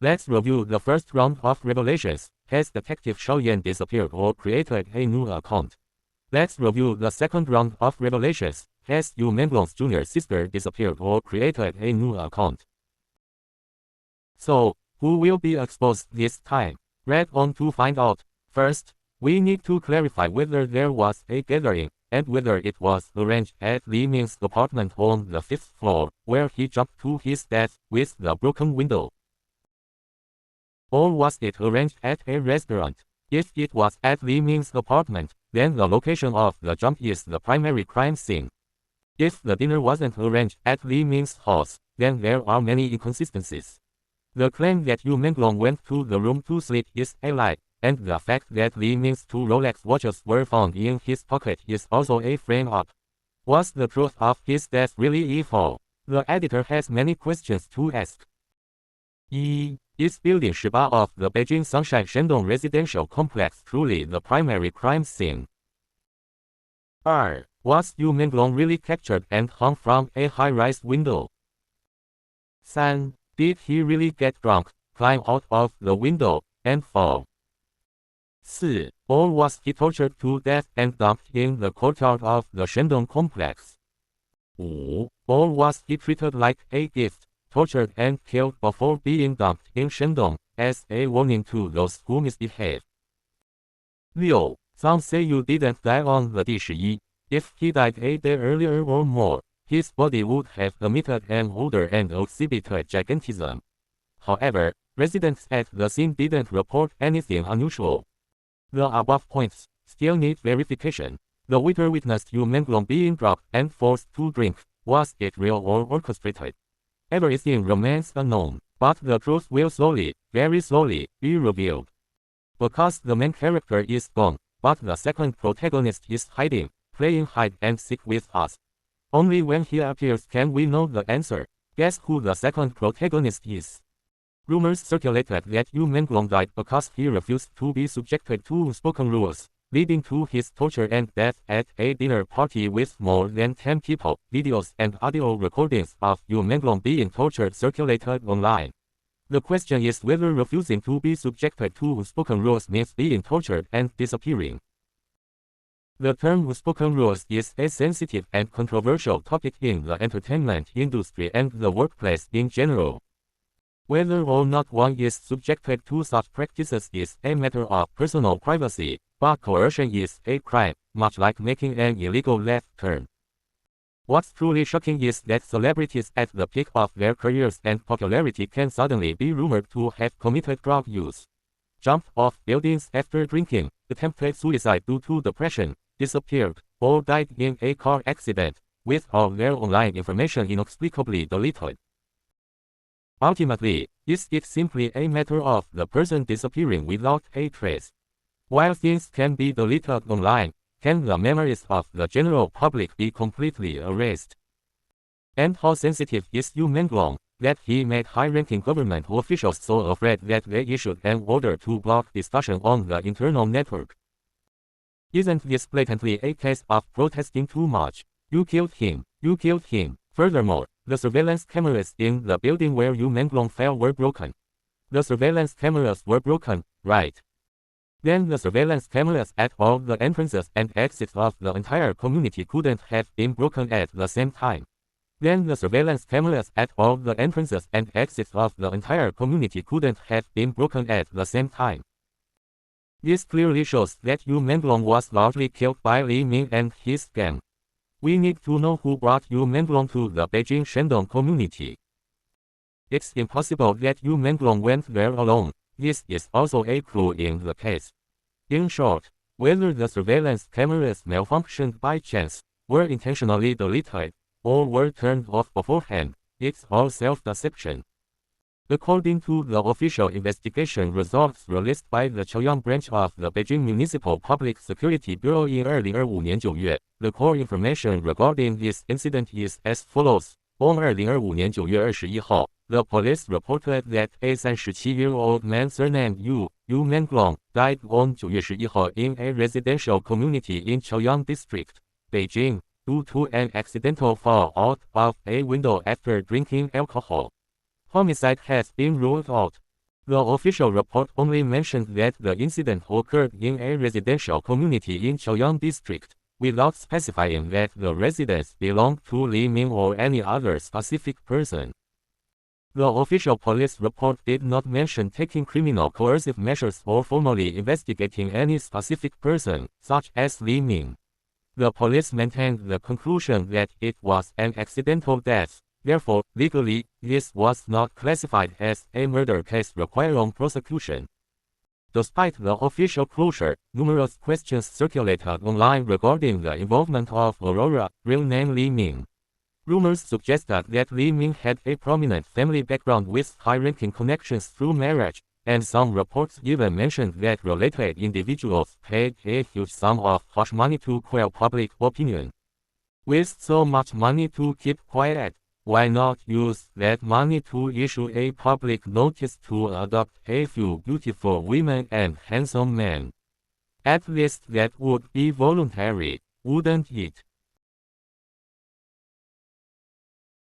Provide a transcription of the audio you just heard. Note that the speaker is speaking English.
Let's review the first round of revelations. Has Detective Xi'an disappeared or created a new account? Let's review the second round of revelations. Has Yu Menglong's junior sister disappeared or created a new account? So, who will be exposed this time? Read on to find out. First, we need to clarify whether there was a gathering, and whether it was arranged at Li Ming's apartment on the 5th floor, where he jumped to his death with the broken window. Or was it arranged at a restaurant? If it was at Li Ming's apartment, then the location of the jump is the primary crime scene. If the dinner wasn't arranged at Li Ming's house, then there are many inconsistencies. The claim that Yu Menglong went to the room to sleep is a lie, and the fact that Li Ming's 2 Rolex watches were found in his pocket is also a frame-up. Was the truth of his death really evil? The editor has many questions to ask. Is Building 18 of the Beijing Sunshine Shangdong residential complex truly the primary crime scene? Was Yu Menglong really captured and hung from a high-rise window? 3. Did he really get drunk, climb out of the window, and fall? 4. Or was he tortured to death and dumped in the courtyard of the Shangdong complex? 5. Or was he treated like a gift, tortured and killed before being dumped in Shangdong, as a warning to those who misbehave? 6. Some say Yu didn't die on the 11. If he died a day earlier or more, his body would have emitted an odor and exhibited gigantism. However, residents at the scene didn't report anything unusual. The above points still need verification. The waiter witnessed Yu Menglong being drugged and forced to drink. Was it real or orchestrated? Everything remains unknown, but the truth will slowly, very slowly, be revealed. Because the main character is gone, but the second protagonist is hiding, playing hide and seek with us. Only when he appears can we know the answer. Guess who the second protagonist is? Rumors circulated that Yu Menglong died because he refused to be subjected to unspoken rules, leading to his torture and death at a dinner party with more than 10 people. Videos and audio recordings of Yu Menglong being tortured circulated online. The question is whether refusing to be subjected to unspoken rules means being tortured and disappearing. The term unspoken rules is a sensitive and controversial topic in the entertainment industry and the workplace in general. Whether or not one is subjected to such practices is a matter of personal privacy, but coercion is a crime, much like making an illegal left turn. What's truly shocking is that celebrities at the peak of their careers and popularity can suddenly be rumored to have committed drug use, jumped off buildings after drinking, attempted suicide due to depression, disappeared, or died in a car accident, with all their online information inexplicably deleted. Ultimately, is it simply a matter of the person disappearing without a trace? While things can be deleted online, can the memories of the general public be completely erased? And how sensitive is Yu Menglong, that he made high-ranking government officials so afraid that they issued an order to block discussion on the internal network? Isn't this blatantly a case of protesting too much? You killed him. You killed him. Furthermore, the surveillance cameras in the building where Yu Menglong fell were broken. The surveillance cameras were broken, right? Then the surveillance cameras at all the entrances and exits of the entire community couldn't have been broken at the same time. Then the surveillance cameras at all the entrances and exits of the entire community couldn't have been broken at the same time. This clearly shows that Yu Menglong was largely killed by Li Ming and his gang. We need to know who brought Yu Menglong to the Beijing Shangdong Community. It's impossible that Yu Menglong went there alone. This is also a clue in the case. In short, whether the surveillance cameras malfunctioned by chance, were intentionally deleted, or were turned off beforehand, it's all self-deception. According to the official investigation results released by the Xi'an branch of the Beijing Municipal Public Security Bureau in 2025年9月, the core information regarding this incident is as follows. On 2025年9月21号, the police reported that a 37-year-old man surnamed Yu Menglong died on 9月11号 in a residential community in Xi'an District, Beijing, due to an accidental fall out of a window after drinking alcohol. Homicide has been ruled out. The official report only mentioned that the incident occurred in a residential community in Xi'an district, without specifying that the residents belonged to Li Ming or any other specific person. The official police report did not mention taking criminal coercive measures or formally investigating any specific person, such as Li Ming. The police maintained the conclusion that it was an accidental death. Therefore, legally, this was not classified as a murder case requiring prosecution. Despite the official closure, numerous questions circulated online regarding the involvement of Aurora, real name Li Ming. Rumors suggested that Li Ming had a prominent family background with high-ranking connections through marriage, and some reports even mentioned that related individuals paid a huge sum of hush money to quell public opinion. With so much money to keep quiet, why not use that money to issue a public notice to adopt a few beautiful women and handsome men? At least that would be voluntary, wouldn't it?